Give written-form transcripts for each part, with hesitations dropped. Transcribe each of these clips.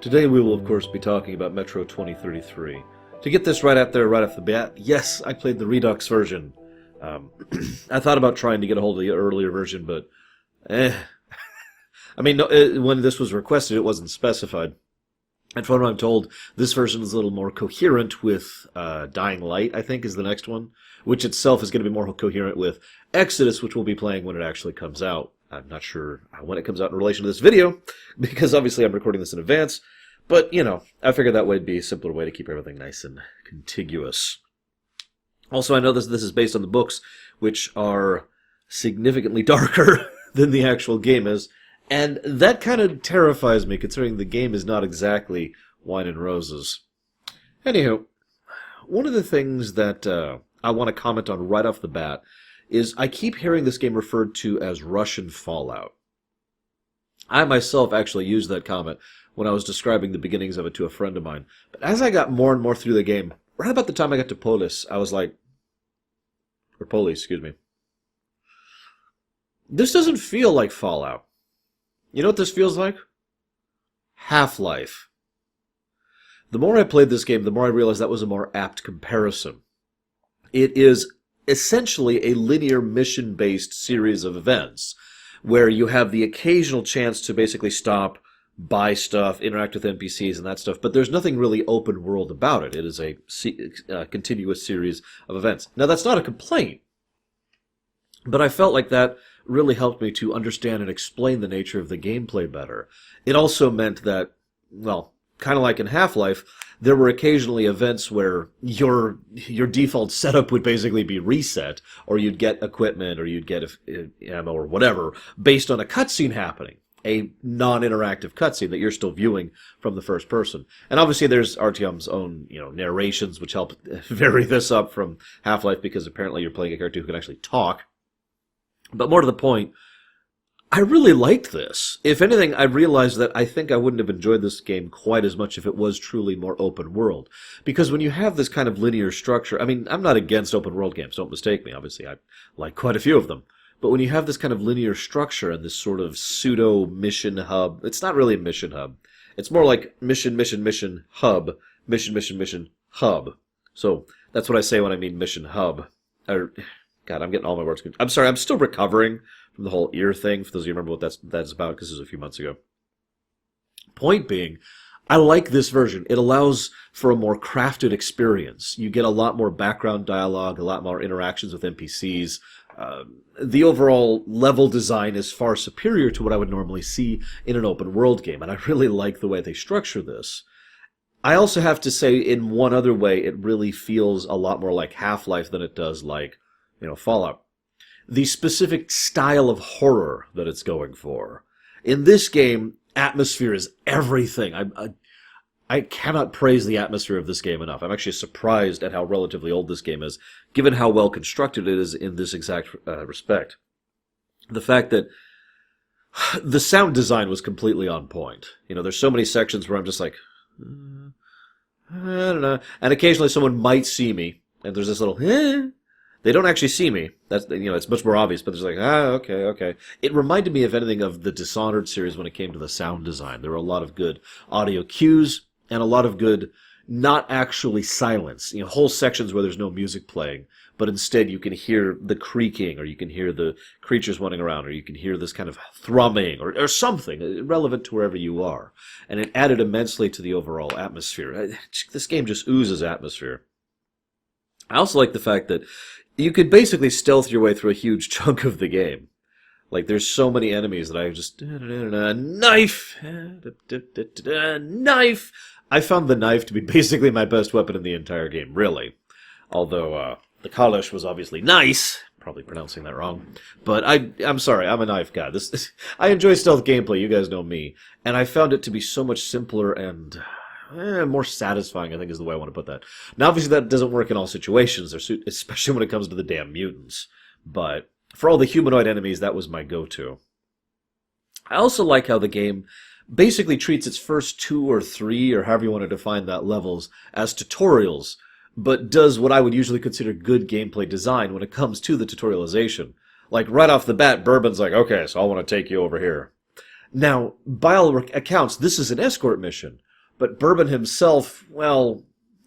Today we will of course be talking about Metro 2033. To get this right out there, right off the bat, yes, I played the Redux version. I thought about trying to get a hold of the earlier version, but I mean, when this was requested, it wasn't specified. And from what I'm told, this version is a little more coherent with Dying Light, I think, is the next one, which itself is going to be more coherent with Exodus, which we'll be playing when it actually comes out. I'm not sure when it comes out in relation to this video, because obviously I'm recording this in advance, but, you know, I figured that would be a simpler way to keep everything nice and contiguous. Also, I know this is based on the books, which are significantly darker than the actual game is, and that kind of terrifies me, considering the game is not exactly wine and roses. Anywho, one of the things that I want to comment on right off the bat is I keep hearing this game referred to as Russian Fallout. I myself actually used that comment when I was describing the beginnings of it to a friend of mine. But as I got more and more through the game, right about the time I got to Polis, I was like... Or Polis, excuse me. This doesn't feel like Fallout. You know what this feels like? Half-Life. The more I played this game, the more I realized that was a more apt comparison. It is essentially a linear mission-based series of events, where you have the occasional chance to basically stop, buy stuff, interact with NPCs and that stuff, but there's nothing really open world about it. It is a continuous series of events. Now, that's not a complaint, but I felt like that really helped me to understand and explain the nature of the gameplay better. It also meant that, well, kind of like in Half-Life, there were occasionally events where your default setup would basically be reset, or you'd get equipment, or you'd get ammo, or whatever, based on a cutscene happening. A non-interactive cutscene that you're still viewing from the first person. And obviously there's Artyom's own, narrations, which help vary this up from Half-Life, because apparently you're playing a character who can actually talk. But more to the point, I really liked this. If anything, I realized that I think I wouldn't have enjoyed this game quite as much if it was truly more open world. Because when you have this kind of linear structure, I mean, I'm not against open world games, don't mistake me. Obviously, I like quite a few of them. But when you have this kind of linear structure and this sort of pseudo-mission hub, it's not really a mission hub. It's more like mission, hub, mission, hub. So that's what I say when I mean mission hub. God, I'm getting all my words confused. I'm sorry, I'm still recovering from the whole ear thing, for those of you who remember what that's about, because this was a few months ago. Point being, I like this version. It allows for a more crafted experience. You get a lot more background dialogue, a lot more interactions with NPCs. The overall level design is far superior to what I would normally see in an open world game, and I really like the way they structure this. I also have to say, in one other way, it really feels a lot more like Half-Life than it does like, Fallout. The specific style of horror that it's going for. In this game, atmosphere is everything. I cannot praise the atmosphere of this game enough. I'm actually surprised at how relatively old this game is, given how well constructed it is in this exact respect. The fact that the sound design was completely on point. There's so many sections where I'm just like, I don't know. And occasionally someone might see me, and there's this little, They don't actually see me. That's, it's much more obvious, but there's like, okay. It reminded me, if anything, of the Dishonored series when it came to the sound design. There were a lot of good audio cues and a lot of good, not actually silence. Whole sections where there's no music playing, but instead you can hear the creaking, or you can hear the creatures running around, or you can hear this kind of thrumming, or something relevant to wherever you are. And it added immensely to the overall atmosphere. This game just oozes atmosphere. I also like the fact that you could basically stealth your way through a huge chunk of the game. Like, there's so many enemies that I just... Knife! Knife! I found the knife to be basically my best weapon in the entire game, really. Although, the Kalash was obviously nice. Probably pronouncing that wrong. But I'm sorry, I'm a knife guy. I enjoy stealth gameplay, you guys know me. And I found it to be so much simpler and... more satisfying, I think, is the way I want to put that. Now, obviously, that doesn't work in all situations, especially when it comes to the damn mutants. But for all the humanoid enemies, that was my go-to. I also like how the game basically treats its first 2 or 3, or however you want to define that, levels as tutorials, but does what I would usually consider good gameplay design when it comes to the tutorialization. Like, right off the bat, Bourbon's like, okay, so I want to take you over here. Now, by all accounts, this is an escort mission, But Bourbon himself, well,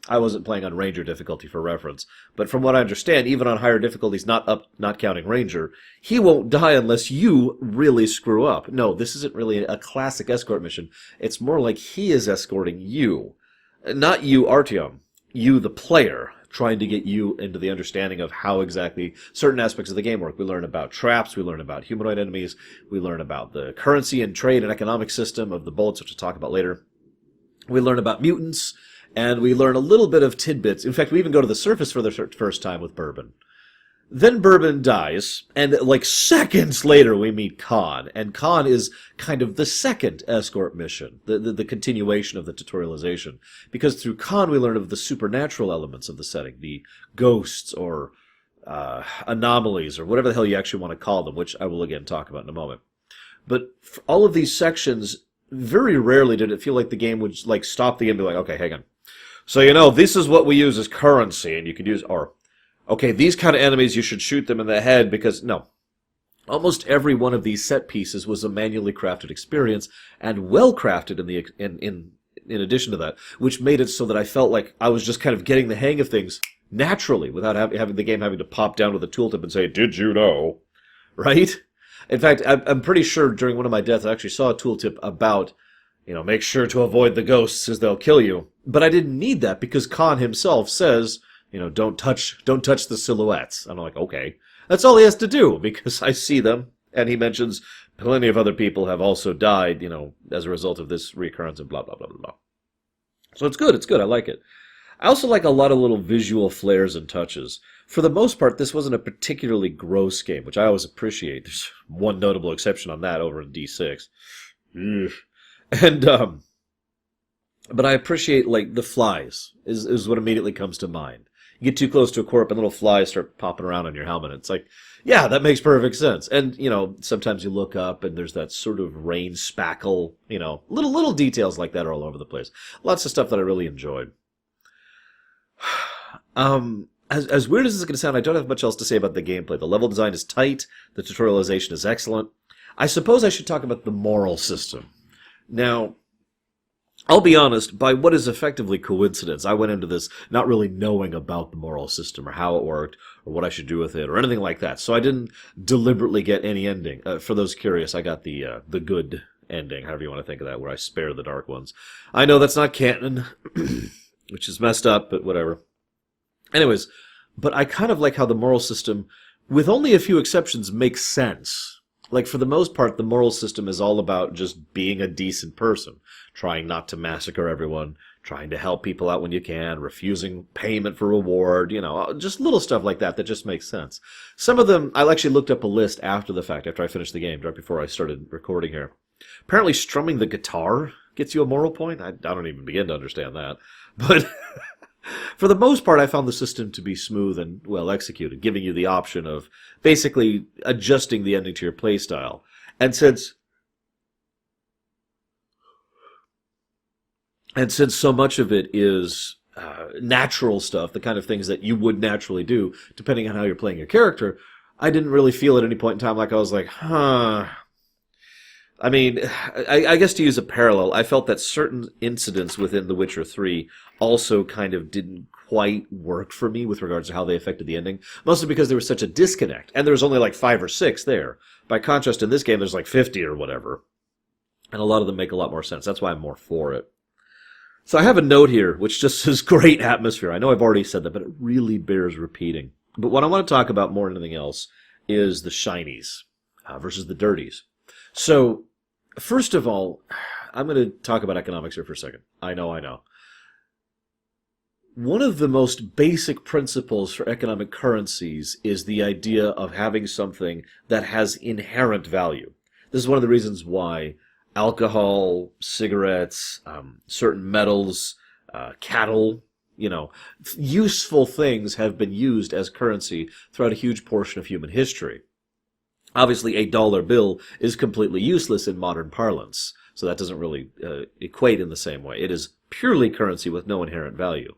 I wasn't playing on Ranger difficulty for reference, but from what I understand, even on higher difficulties, not counting Ranger, he won't die unless you really screw up. No, this isn't really a classic escort mission. It's more like he is escorting you. Not you, Artyom. You, the player, trying to get you into the understanding of how exactly certain aspects of the game work. We learn about traps, we learn about humanoid enemies, we learn about the currency and trade and economic system of the bullets, which we'll talk about later. We learn about mutants, and we learn a little bit of tidbits. In fact, we even go to the surface for the first time with Bourbon. Then Bourbon dies, and like seconds later we meet Khan, and Khan is kind of the second escort mission, the continuation of the tutorialization. Because through Khan we learn of the supernatural elements of the setting, the ghosts or anomalies, or whatever the hell you actually want to call them, which I will again talk about in a moment. But for all of these sections, very rarely did it feel like the game would like stop the game and be like, okay, hang on. So this is what we use as currency, and you can use, or okay, these kind of enemies, you should shoot them in the head because, no. Almost every one of these set pieces was a manually crafted experience, and well crafted in addition to that, which made it so that I felt like I was just kind of getting the hang of things naturally without having the game having to pop down with a tooltip and say, did you know? Right? In fact, I'm pretty sure during one of my deaths I actually saw a tooltip about, make sure to avoid the ghosts as they'll kill you. But I didn't need that because Khan himself says, don't touch the silhouettes. I'm like, okay. That's all he has to do, because I see them, and he mentions plenty of other people have also died, as a result of this recurrence and blah, blah, blah, blah, blah. So it's good, I like it. I also like a lot of little visual flares and touches. For the most part, this wasn't a particularly gross game, which I always appreciate. There's one notable exception on that over in D6. Ugh. And, but I appreciate, like, the flies, is what immediately comes to mind. You get too close to a corp and little flies start popping around on your helmet. It's like, yeah, that makes perfect sense. And, sometimes you look up and there's that sort of rain spackle, little details like that are all over the place. Lots of stuff that I really enjoyed. As weird as this is going to sound, I don't have much else to say about the gameplay. The level design is tight. The tutorialization is excellent. I suppose I should talk about the moral system. Now, I'll be honest, by what is effectively coincidence, I went into this not really knowing about the moral system or how it worked or what I should do with it or anything like that. So I didn't deliberately get any ending. For those curious, I got the good ending, however you want to think of that, where I spare the dark ones. I know that's not canon, which is messed up, but whatever. Anyways, but I kind of like how the moral system, with only a few exceptions, makes sense. Like, for the most part, the moral system is all about just being a decent person, trying not to massacre everyone, trying to help people out when you can, refusing payment for reward, just little stuff like that just makes sense. Some of them, I actually looked up a list after the fact, after I finished the game, right before I started recording here. Apparently, strumming the guitar gets you a moral point. I don't even begin to understand that. But for the most part, I found the system to be smooth and well executed, giving you the option of basically adjusting the ending to your playstyle. And since so much of it is natural stuff, the kind of things that you would naturally do, depending on how you're playing your character, I didn't really feel at any point in time like I was like, I mean, I guess to use a parallel, I felt that certain incidents within The Witcher 3 also kind of didn't quite work for me with regards to how they affected the ending, mostly because there was such a disconnect, and there was only like 5 or 6 there. By contrast, in this game, there's like 50 or whatever, and a lot of them make a lot more sense. That's why I'm more for it. So I have a note here, which just says great atmosphere. I know I've already said that, but it really bears repeating. But what I want to talk about more than anything else is the shinies versus the dirties. So, first of all, I'm going to talk about economics here for a second. I know. One of the most basic principles for economic currencies is the idea of having something that has inherent value. This is one of the reasons why alcohol, cigarettes, certain metals, cattle, useful things have been used as currency throughout a huge portion of human history. Obviously, a dollar bill is completely useless in modern parlance, so that doesn't really equate in the same way. It is purely currency with no inherent value.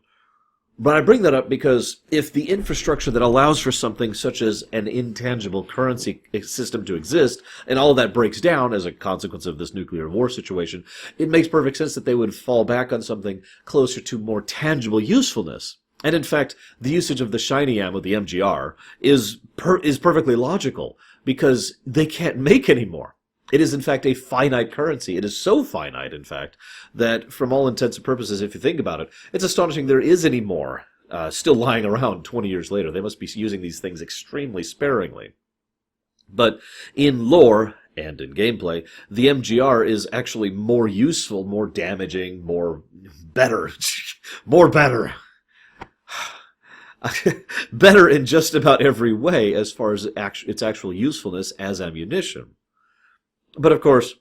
But I bring that up because if the infrastructure that allows for something such as an intangible currency system to exist, and all of that breaks down as a consequence of this nuclear war situation, it makes perfect sense that they would fall back on something closer to more tangible usefulness. And in fact, the usage of the shiny ammo, the MGR, is perfectly logical, because they can't make any more. It is, in fact, a finite currency. It is so finite, in fact, that from all intents and purposes, if you think about it, it's astonishing there is any more still lying around 20 years later. They must be using these things extremely sparingly. But in lore and in gameplay, the MGR is actually more useful, more damaging, more better. More better. Better in just about every way as far as its actual usefulness as ammunition. But of course,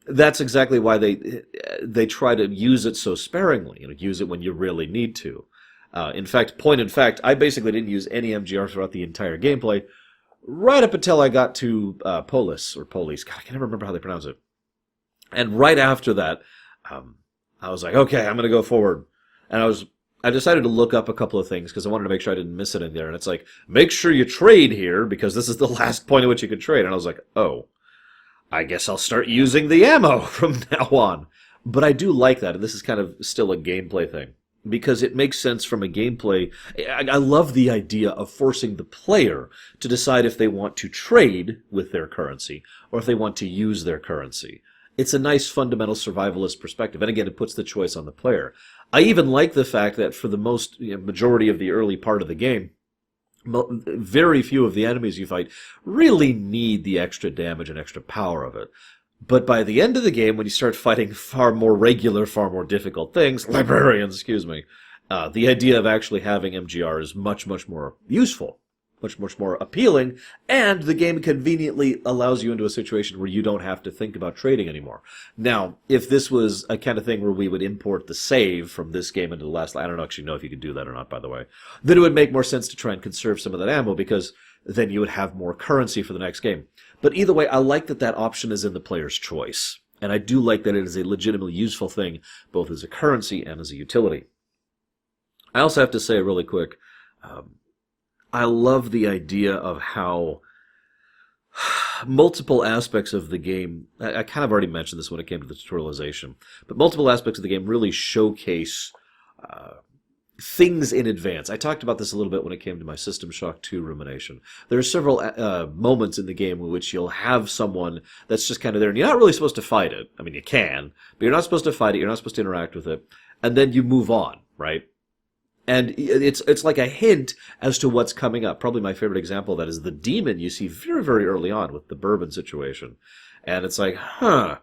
that's exactly why they try to use it so sparingly, use it when you really need to. In fact, I basically didn't use any MGR throughout the entire gameplay, right up until I got to Polis, or Police. God, I can never remember how they pronounce it. And right after that, I was like, okay, I'm going to go forward. And I decided to look up a couple of things because I wanted to make sure I didn't miss it in there. And it's like, make sure you trade here because this is the last point at which you can trade. And I was like, oh, I guess I'll start using the ammo from now on. But I do like that, and this is kind of still a gameplay thing, because it makes sense from a gameplay. I love the idea of forcing the player to decide if they want to trade with their currency or if they want to use their currency. It's a nice fundamental survivalist perspective, and again, it puts the choice on the player. I even like the fact that for the majority of the early part of the game, very few of the enemies you fight really need the extra damage and extra power of it. But by the end of the game, when you start fighting far more regular, far more difficult things, librarians, the idea of actually having MGR is much, much more useful, much more appealing, and the game conveniently allows you into a situation where you don't have to think about trading anymore. Now, if this was a kind of thing where we would import the save from this game into the last, I don't actually know if you could do that or not, by the way, then it would make more sense to try and conserve some of that ammo, because then you would have more currency for the next game. But either way, I like that option is in the player's choice, and I do like that it is a legitimately useful thing, both as a currency and as a utility. I also have to say really quick, I love the idea of how multiple aspects of the game, I kind of already mentioned this when it came to the tutorialization, but multiple aspects of the game really showcase things in advance. I talked about this a little bit when it came to my System Shock 2 rumination. There are several moments in the game in which you'll have someone that's just kind of there, and you're not really supposed to fight it. I mean, you can, but you're not supposed to fight it, you're not supposed to interact with it, and then you move on, right? And it's like a hint as to what's coming up. Probably my favorite example of that is the demon you see very, very early on with the bourbon situation. And it's like, huh.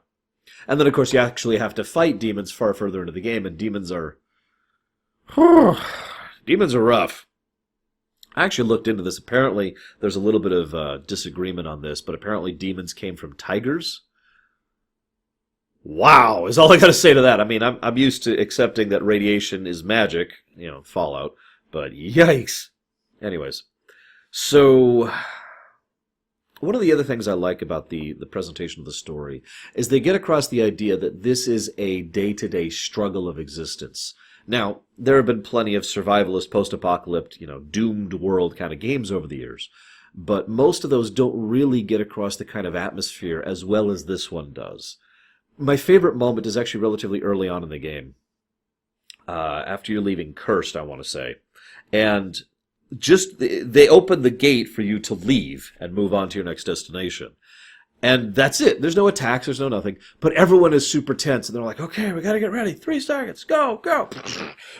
And then, of course, you actually have to fight demons far further into the game, and demons are rough. I actually looked into this. Apparently, there's a little bit of disagreement on this, but apparently demons came from tigers. Wow, is all I got to say to that. I mean, I'm used to accepting that radiation is magic, Fallout, but yikes. Anyways, so one of the other things I like about the presentation of the story is they get across the idea that this is a day-to-day struggle of existence. Now, there have been plenty of survivalist, post-apocalyptic, doomed world kind of games over the years, but most of those don't really get across the kind of atmosphere as well as this one does. My favorite moment is actually relatively early on in the game. After you're leaving Cursed, I want to say. And just, they open the gate for you to leave and move on to your next destination. And that's it. There's no attacks, there's no nothing. But everyone is super tense, and they're like, okay, we gotta get ready. 3 seconds, go.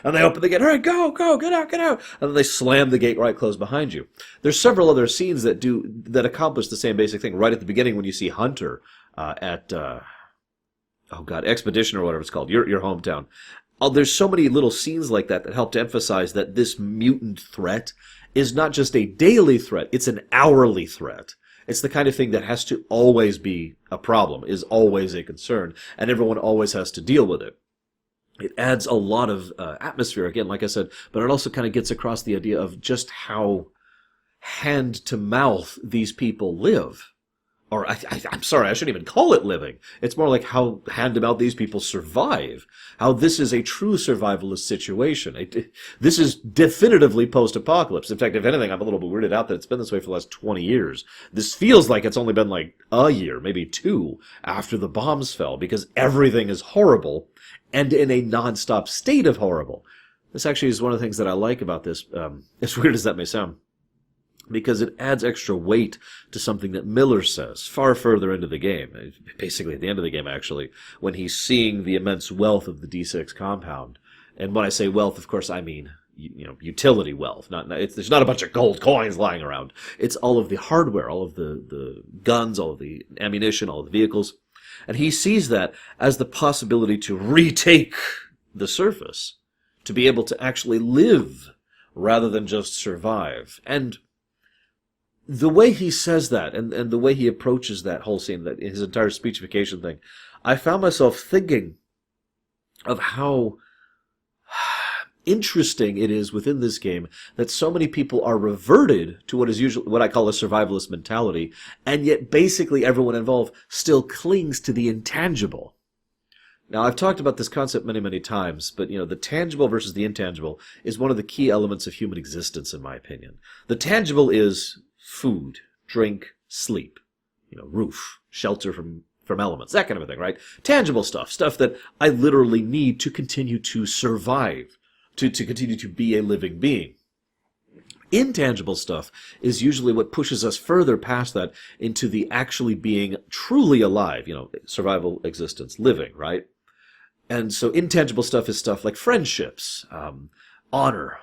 And they open the gate, all right, go, get out. And then they slam the gate right closed behind you. There's several other scenes that accomplish the same basic thing. Right at the beginning when you see Hunter at Expedition or whatever it's called, your hometown. There's so many little scenes like that help to emphasize that this mutant threat is not just a daily threat, it's an hourly threat. It's the kind of thing that has to always be a problem, is always a concern, and everyone always has to deal with it. It adds a lot of atmosphere, again, like I said, but it also kind of gets across the idea of just how hand-to-mouth these people live. or I'm sorry, I shouldn't even call it living. It's more like how hand-to-mouth these people survive. How this is a true survivalist situation. This is definitively post-apocalypse. In fact, if anything, I'm a little bit weirded out that it's been this way for the last 20 years. This feels like it's only been like a year, maybe two, after the bombs fell, because everything is horrible and in a non-stop state of horrible. This actually is one of the things that I like about this, as weird as that may sound, because it adds extra weight to something that Miller says far further into the game, basically at the end of the game, actually, when he's seeing the immense wealth of the D6 compound. And when I say wealth, of course, I mean, utility wealth. There's not a bunch of gold coins lying around. It's all of the hardware, all of the guns, all of the ammunition, all of the vehicles. And he sees that as the possibility to retake the surface, to be able to actually live rather than just survive. And the way he says that, and the way he approaches that whole scene, that his entire speechification thing, I found myself thinking of how interesting it is within this game that so many people are reverted to what I call a survivalist mentality, and yet basically everyone involved still clings to the intangible. Now, I've talked about this concept many, many times, but, the tangible versus the intangible is one of the key elements of human existence, in my opinion. The tangible is food, drink, sleep, roof, shelter from elements, that kind of a thing, right? Tangible stuff that I literally need to continue to survive, to continue to be a living being. Intangible stuff is usually what pushes us further past that into the actually being truly alive, survival, existence, living, right? And so intangible stuff is stuff like friendships, honor,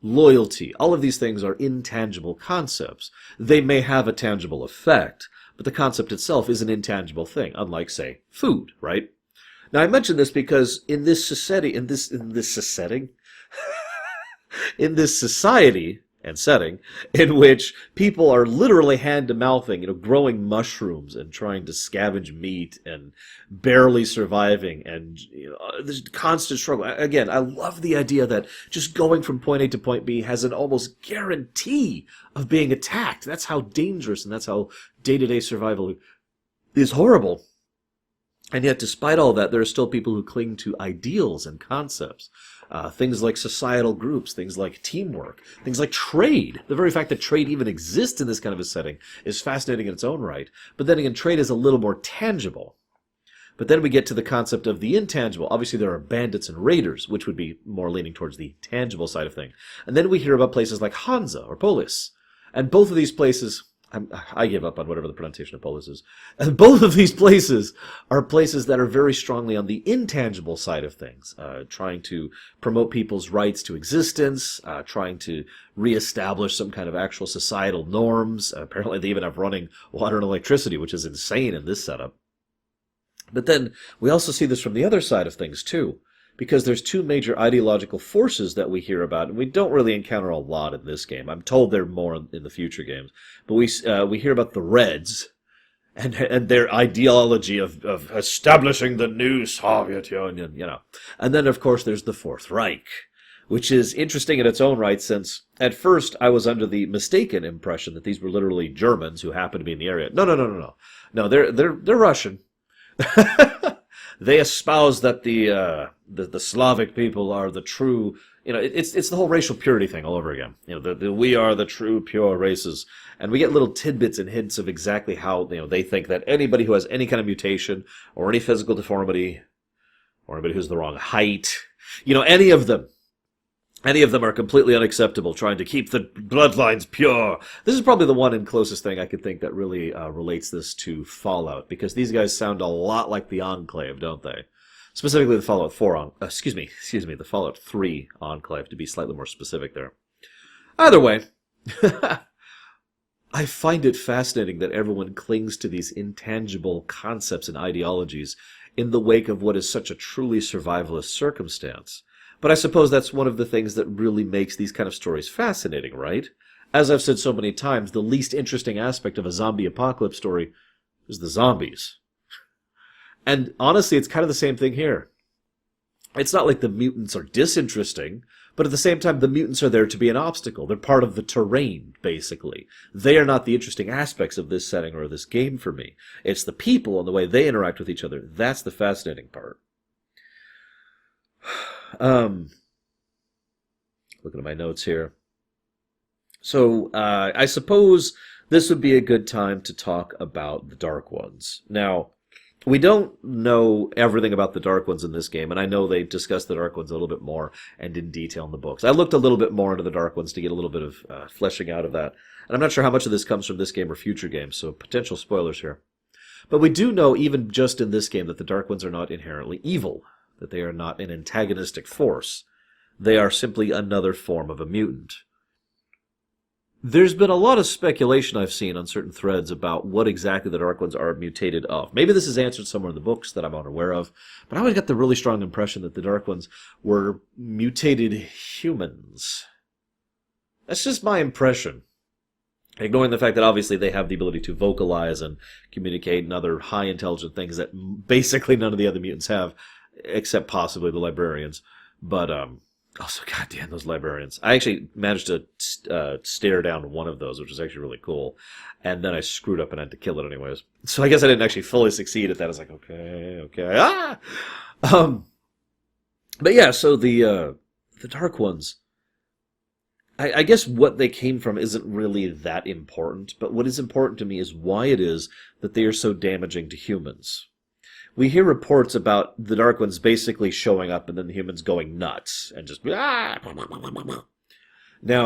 loyalty. All of these things are intangible concepts. They may have a tangible effect, but the concept itself is an intangible thing, unlike, say, food, right? Now, I mention this because in this society, in this society and setting in which people are literally hand-to-mouthing, growing mushrooms and trying to scavenge meat and barely surviving, and there's constant struggle. Again, I love the idea that just going from point A to point B has an almost guarantee of being attacked. That's how dangerous and that's how day-to-day survival is horrible. And yet, despite all that, there are still people who cling to ideals and concepts. Things like societal groups, things like teamwork, things like trade. The very fact that trade even exists in this kind of a setting is fascinating in its own right. But then again, trade is a little more tangible. But then we get to the concept of the intangible. Obviously, there are bandits and raiders, which would be more leaning towards the tangible side of things. And then we hear about places like Hansa or Polis. And both of these places... I give up on whatever the pronunciation of Polis is. And both of these places are places that are very strongly on the intangible side of things, trying to promote people's rights to existence, trying to reestablish some kind of actual societal norms. Apparently they even have running water and electricity, which is insane in this setup. But then we also see this from the other side of things, too. Because there's two major ideological forces that we hear about, and we don't really encounter a lot in this game. I'm told there are more in the future games. But we hear about the Reds and their ideology of establishing the new Soviet Union, And then, of course, there's the Fourth Reich, which is interesting in its own right, since at first I was under the mistaken impression that these were literally Germans who happened to be in the area. No. No, they're Russian. They espouse that the Slavic people are the true, it's the whole racial purity thing all over again. We are the true pure races, and we get little tidbits and hints of exactly how they think that anybody who has any kind of mutation or any physical deformity or anybody who's the wrong height, any of them are completely unacceptable, trying to keep the bloodlines pure. This is probably the one and closest thing I could think that really relates this to Fallout, because these guys sound a lot like the Enclave, don't they? Specifically the Fallout 4 the Fallout 3 Enclave, to be slightly more specific there. Either way, I find it fascinating that everyone clings to these intangible concepts and ideologies in the wake of what is such a truly survivalist circumstance. But I suppose that's one of the things that really makes these kind of stories fascinating, right? As I've said so many times, the least interesting aspect of a zombie apocalypse story is the zombies. And honestly, it's kind of the same thing here. It's not like the mutants are disinteresting, But at the same time, the mutants are there to be an obstacle. They're part of the terrain, basically. They are not the interesting aspects of this setting or this game for me. It's the people and the way they interact with each other. That's the fascinating part. Looking at my notes here. So, I suppose this would be a good time to talk about the Dark Ones. Now, we don't know everything about the Dark Ones in this game, and I know they discuss the Dark Ones a little bit more and in detail in the books. I looked a little bit more into the Dark Ones to get a little bit of fleshing out of that. And I'm not sure how much of this comes from this game or future games, so potential spoilers here. But we do know, even just in this game, that the Dark Ones are not inherently evil, that they are not an antagonistic force. They are simply another form of a mutant. There's been a lot of speculation I've seen on certain threads about what exactly the Dark Ones are mutated of. Maybe this is answered somewhere in the books that I'm unaware of, but I always got the really strong impression that the Dark Ones were mutated humans. That's just my impression. Ignoring the fact that obviously they have the ability to vocalize and communicate and other high intelligent things that basically none of the other mutants have, except possibly the librarians. But, also, goddamn, those librarians. I actually managed to stare down one of those, which was actually really cool. And then I screwed up and had to kill it anyways. So I guess I didn't actually fully succeed at that. I was like, okay. But yeah, so the Dark Ones, I guess what they came from isn't really that important. But what is important to me is why it is that they are so damaging to humans. We hear reports about the Dark Ones basically showing up and then the humans going nuts and just... Now,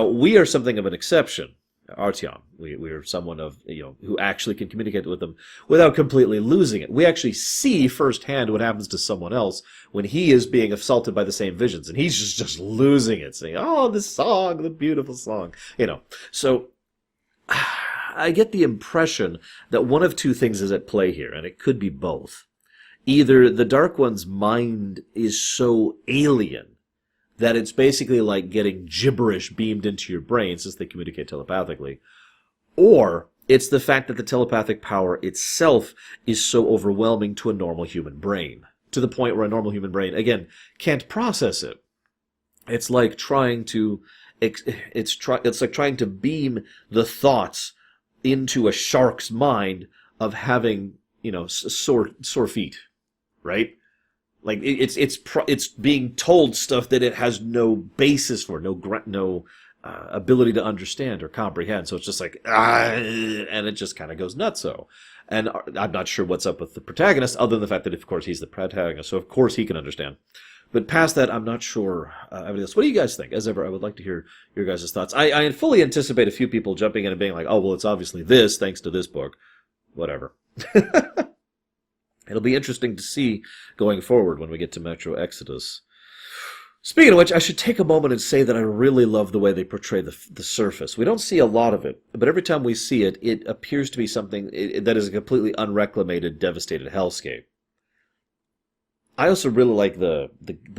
we are something of an exception. Artyom, we are someone of, who actually can communicate with them without completely losing it. We actually see firsthand what happens to someone else when he is being assaulted by the same visions, and he's just losing it, saying, "Oh, this song, the beautiful song." So I get the impression that one of two things is at play here, and it could be both. Either the Dark One's mind is so alien that it's basically like getting gibberish beamed into your brain since they communicate telepathically, or it's the fact that the telepathic power itself is so overwhelming to a normal human brain, to the point where a normal human brain, again, can't process it. It's like trying to beam the thoughts into a shark's mind of having, sore feet. Right? Like it's being told stuff that it has no basis for, no ability to understand or comprehend. So it's just like and it just kind of goes nutso. And I'm not sure what's up with the protagonist, other than the fact that of course he's the protagonist, so of course he can understand. But past that, I'm not sure. What do you guys think? As ever, I would like to hear your guys' thoughts. I fully anticipate a few people jumping in and being like, "Oh, well, it's obviously this, thanks to this book." Whatever. It'll be interesting to see going forward when we get to Metro Exodus. Speaking of which, I should take a moment and say that I really love the way they portray the surface. We don't see a lot of it, but every time we see it, it appears to be something that is a completely unreclamated, devastated hellscape. I also really like the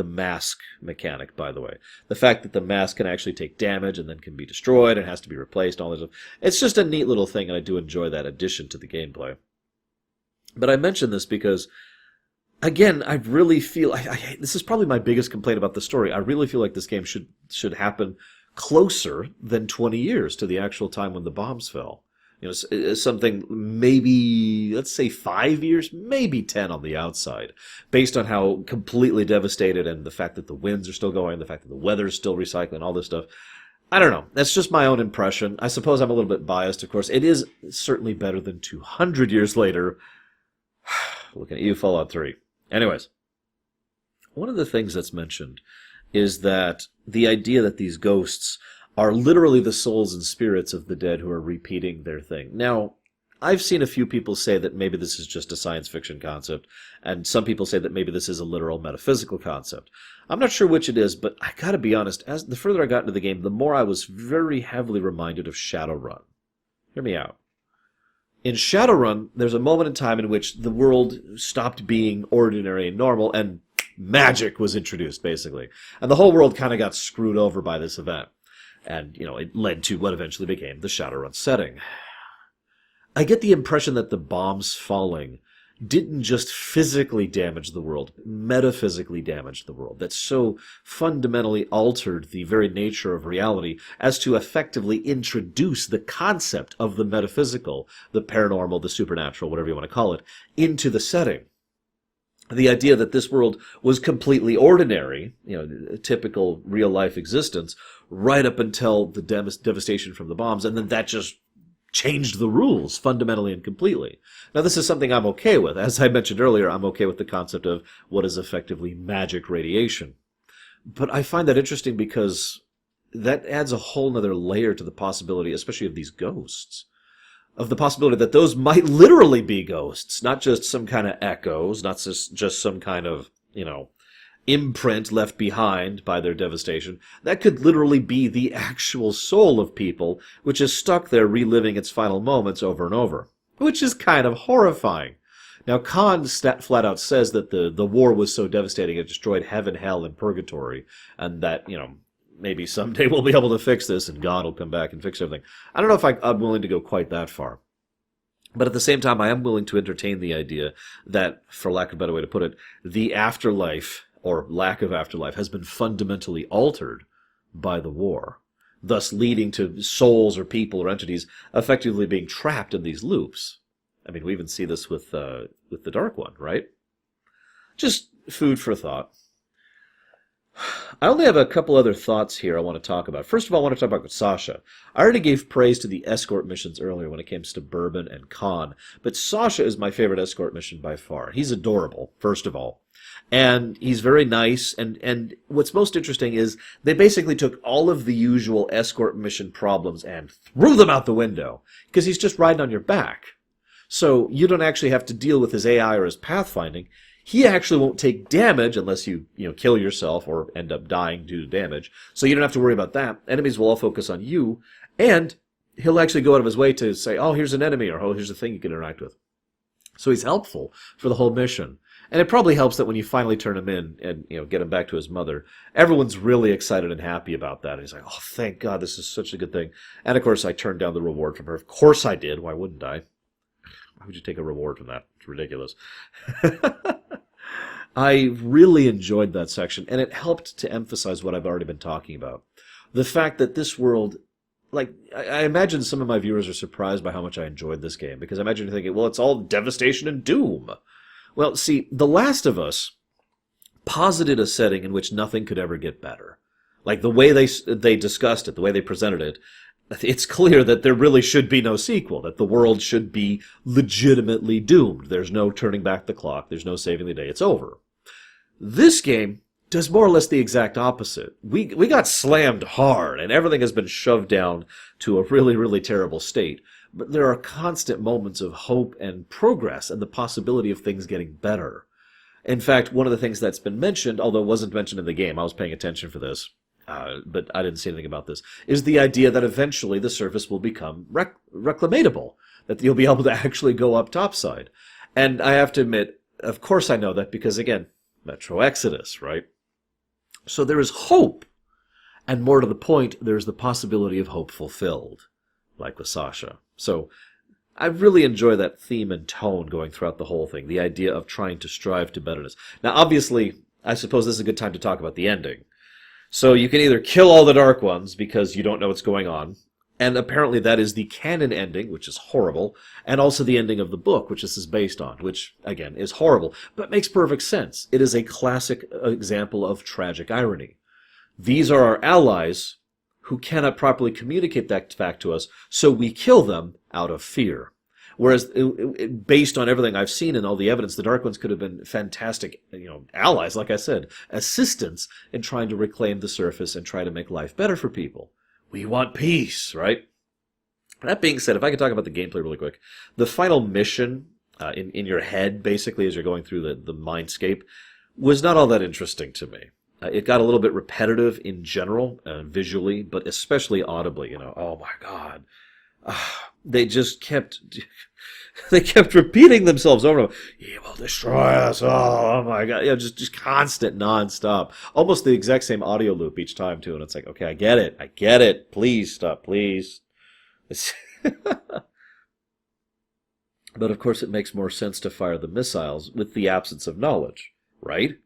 mask mechanic, by the way. The fact that the mask can actually take damage and then can be destroyed and has to be replaced, all this stuff. It's just a neat little thing, and I do enjoy that addition to the gameplay. But I mention this because, again, I really feel... this is probably my biggest complaint about the story. I really feel like this game should happen closer than 20 years to the actual time when the bombs fell. Something maybe, let's say 5 years, maybe 10 on the outside, based on how completely devastated and the fact that the winds are still going, the fact that the weather is still recycling, all this stuff. I don't know. That's just my own impression. I suppose I'm a little bit biased, of course. It is certainly better than 200 years later. Looking at you, Fallout 3. Anyways, one of the things that's mentioned is that the idea that these ghosts are literally the souls and spirits of the dead who are repeating their thing. Now, I've seen a few people say that maybe this is just a science fiction concept, and some people say that maybe this is a literal metaphysical concept. I'm not sure which it is, but I gotta be honest, as the further I got into the game, the more I was very heavily reminded of Shadowrun. Hear me out. In Shadowrun, there's a moment in time in which the world stopped being ordinary and normal, and magic was introduced, basically. And the whole world kind of got screwed over by this event. And, it led to what eventually became the Shadowrun setting. I get the impression that the bombs falling didn't just physically damage the world, metaphysically damaged the world, that so fundamentally altered the very nature of reality as to effectively introduce the concept of the metaphysical, the paranormal, the supernatural, whatever you want to call it, into the setting. The idea that this world was completely ordinary, typical real-life existence, right up until the devastation from the bombs, and then that just changed the rules fundamentally and completely. Now, this is something I'm okay with. As I mentioned earlier, I'm okay with the concept of what is effectively magic radiation. But I find that interesting because that adds a whole nother layer to the possibility, especially of these ghosts, of the possibility that those might literally be ghosts, not just some kind of echoes, not just some kind of, imprint left behind by their devastation. That could literally be the actual soul of people, which is stuck there reliving its final moments over and over, which is kind of horrifying. Now, Khan flat out says that the war was so devastating it destroyed heaven, hell, and purgatory, and that, maybe someday we'll be able to fix this and God will come back and fix everything. I don't know if I'm willing to go quite that far. But at the same time, I am willing to entertain the idea that, for lack of a better way to put it, the afterlife, or lack of afterlife, has been fundamentally altered by the war, thus leading to souls or people or entities effectively being trapped in these loops. I mean, we even see this with the Dark One, right? Just food for thought. I only have a couple other thoughts here I want to talk about. First of all, I want to talk about Sasha. I already gave praise to the escort missions earlier when it comes to Bourbon and Khan, but Sasha is my favorite escort mission by far. He's adorable, first of all. And he's very nice, and what's most interesting is they basically took all of the usual escort mission problems and threw them out the window, because he's just riding on your back. So you don't actually have to deal with his AI or his pathfinding. He actually won't take damage unless you kill yourself or end up dying due to damage. So you don't have to worry about that. Enemies will all focus on you, and he'll actually go out of his way to say, oh, here's an enemy, or oh, here's a thing you can interact with. So he's helpful for the whole mission. And it probably helps that when you finally turn him in and get him back to his mother, everyone's really excited and happy about that. And he's like, oh, thank God, this is such a good thing. And of course, I turned down the reward from her. Of course I did. Why wouldn't I? Why would you take a reward from that? It's ridiculous. I really enjoyed that section, and it helped to emphasize what I've already been talking about. The fact that this world, I imagine some of my viewers are surprised by how much I enjoyed this game, because I imagine you're thinking, well, it's all devastation and doom. Well, see, The Last of Us posited a setting in which nothing could ever get better. Like, the way they discussed it, the way they presented it, it's clear that there really should be no sequel, that the world should be legitimately doomed. There's no turning back the clock. There's no saving the day. It's over. This game does more or less the exact opposite. We got slammed hard, and everything has been shoved down to a really, really terrible state. But there are constant moments of hope and progress and the possibility of things getting better. In fact, one of the things that's been mentioned, although it wasn't mentioned in the game, I was paying attention for this, but I didn't see anything about this, is the idea that eventually the surface will become reclamatable, that you'll be able to actually go up topside. And I have to admit, of course I know that because, again, Metro Exodus, right? So there is hope. And more to the point, there's the possibility of hope fulfilled, like with Sasha. So I really enjoy that theme and tone going throughout the whole thing, the idea of trying to strive to betterness. Now, obviously, I suppose this is a good time to talk about the ending. So you can either kill all the Dark Ones because you don't know what's going on, and apparently that is the canon ending, which is horrible, and also the ending of the book, which this is based on, which, again, is horrible, but makes perfect sense. It is a classic example of tragic irony. These are our allies who cannot properly communicate that fact to us, so we kill them out of fear. Whereas, based on everything I've seen and all the evidence, the Dark Ones could have been fantastic, allies, like I said, assistants in trying to reclaim the surface and try to make life better for people. We want peace, right? That being said, if I could talk about the gameplay really quick, the final mission in your head, basically, as you're going through the mindscape, was not all that interesting to me. It got a little bit repetitive in general, visually, but especially audibly. Oh my God. They just kept repeating themselves over and over. He will destroy us. Oh my God. Just constant, nonstop. Almost the exact same audio loop each time, too. And it's like, okay, I get it. Please stop, please. But of course it makes more sense to fire the missiles with the absence of knowledge, right?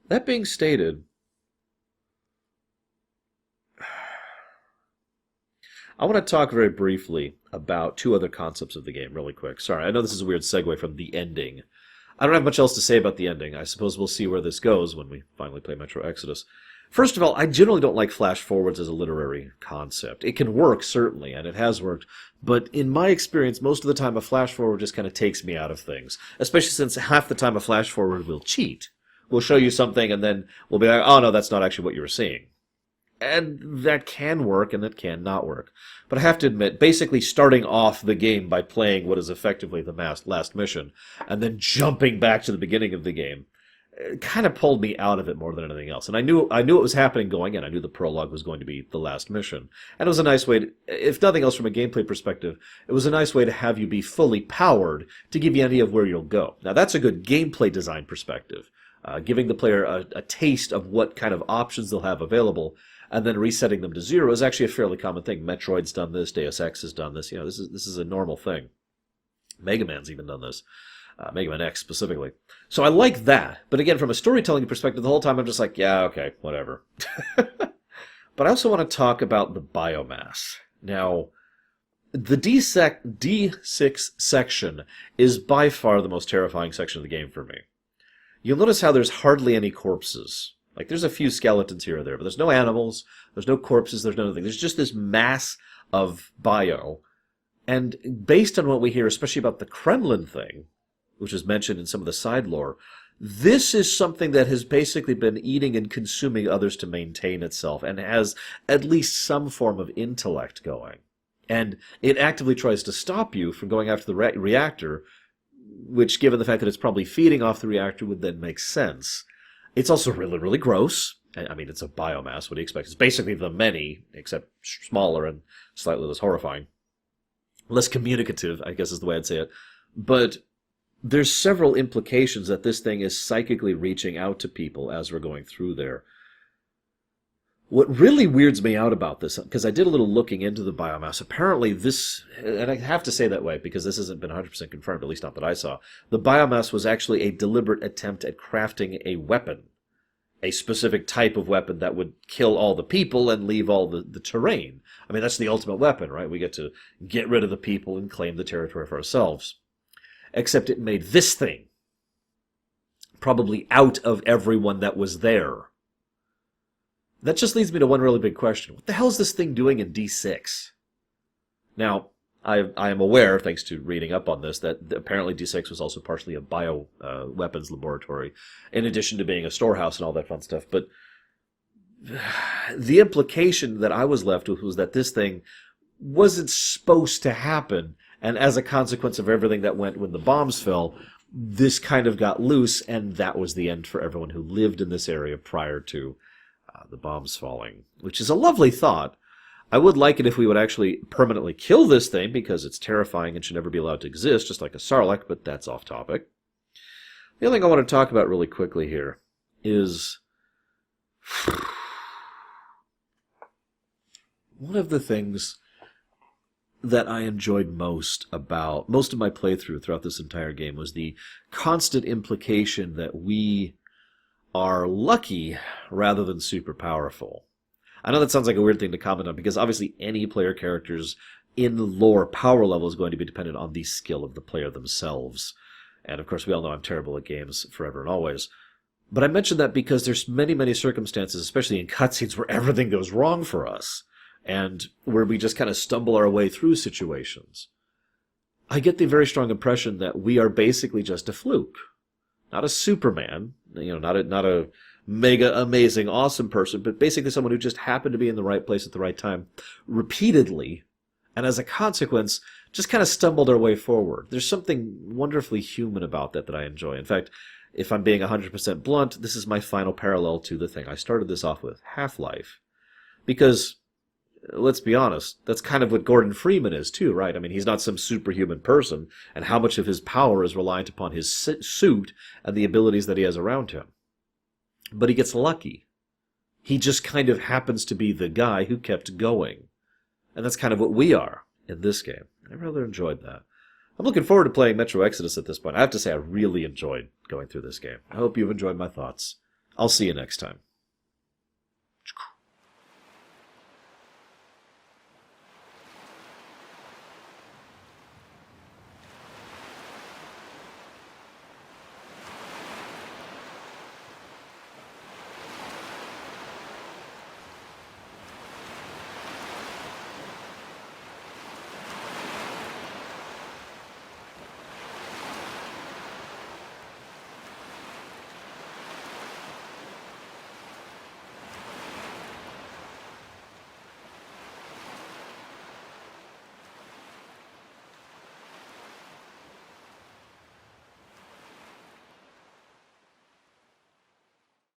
That being stated, I want to talk very briefly about two other concepts of the game, really quick. Sorry, I know this is a weird segue from the ending. I don't have much else to say about the ending. I suppose we'll see where this goes when we finally play Metro Exodus. First of all, I generally don't like flash forwards as a literary concept. It can work, certainly, and it has worked, but in my experience, most of the time a flash forward just kind of takes me out of things, especially since half the time a flash forward will cheat. We'll show you something, and then we'll be like, oh no, that's not actually what you were seeing. And that can work, and that can not work. But I have to admit, basically starting off the game by playing what is effectively the last mission, and then jumping back to the beginning of the game, it kind of pulled me out of it more than anything else. And I knew it was happening going in. I knew the prologue was going to be the last mission. And it was a nice way, if nothing else from a gameplay perspective, it was a nice way to have you be fully powered to give you an idea of where you'll go. Now that's a good gameplay design perspective, giving the player a taste of what kind of options they'll have available, and then resetting them to zero is actually a fairly common thing. Metroid's done this, Deus Ex has done this. This is a normal thing. Mega Man's even done this. Mega Man X specifically. So I like that. But again, from a storytelling perspective, the whole time I'm just like, yeah, okay, whatever. But I also want to talk about the biomass. Now, the D6 section is by far the most terrifying section of the game for me. You'll notice how there's hardly any corpses. Like, there's a few skeletons here or there, but there's no animals, there's no corpses, there's nothing. There's just this mass of bio. And based on what we hear, especially about the Kremlin thing, which is mentioned in some of the side lore, this is something that has basically been eating and consuming others to maintain itself and has at least some form of intellect going. And it actively tries to stop you from going after the reactor, which, given the fact that it's probably feeding off the reactor, would then make sense. It's also really, really gross. I mean, it's a biomass. What do you expect? It's basically the many, except smaller and slightly less horrifying. Less communicative, I guess is the way I'd say it. But there's several implications that this thing is psychically reaching out to people as we're going through there. What really weirds me out about this, because I did a little looking into the biomass, apparently this, and I have to say that way because this hasn't been 100% confirmed, at least not that I saw, the biomass was actually a deliberate attempt at crafting a weapon, a specific type of weapon that would kill all the people and leave all the terrain. I mean, that's the ultimate weapon, right? We get to get rid of the people and claim the territory for ourselves. Except it made this thing probably out of everyone that was there. That just leads me to one really big question. What the hell is this thing doing in D6? Now, I am aware, thanks to reading up on this, that apparently D6 was also partially a bio-weapons laboratory, in addition to being a storehouse and all that fun stuff. But the implication that I was left with was that this thing wasn't supposed to happen, and as a consequence of everything that went when the bombs fell, this kind of got loose, and that was the end for everyone who lived in this area prior to the bombs falling, which is a lovely thought. I would like it if we would actually permanently kill this thing, because it's terrifying and should never be allowed to exist, just like a Sarlacc, but that's off topic. The other thing I want to talk about really quickly here is one of the things that I enjoyed most about most of my playthrough throughout this entire game was the constant implication that we are lucky rather than super powerful. I know that sounds like a weird thing to comment on, because obviously any player character's in lore power level is going to be dependent on the skill of the player themselves. And of course we all know I'm terrible at games forever and always. But I mention that because there's many, many circumstances, especially in cutscenes, where everything goes wrong for us, and where we just kind of stumble our way through situations. I get the very strong impression that we are basically just a fluke. Not a Superman, not a mega amazing awesome person, but basically someone who just happened to be in the right place at the right time repeatedly, and as a consequence, just kind of stumbled our way forward. There's something wonderfully human about that I enjoy. In fact, if I'm being 100% blunt, this is my final parallel to the thing I started this off with, Half-Life. Because, let's be honest, that's kind of what Gordon Freeman is too, right? I mean, he's not some superhuman person, and how much of his power is reliant upon his suit and the abilities that he has around him. But he gets lucky. He just kind of happens to be the guy who kept going. And that's kind of what we are in this game. I rather enjoyed that. I'm looking forward to playing Metro Exodus at this point. I have to say, I really enjoyed going through this game. I hope you've enjoyed my thoughts. I'll see you next time.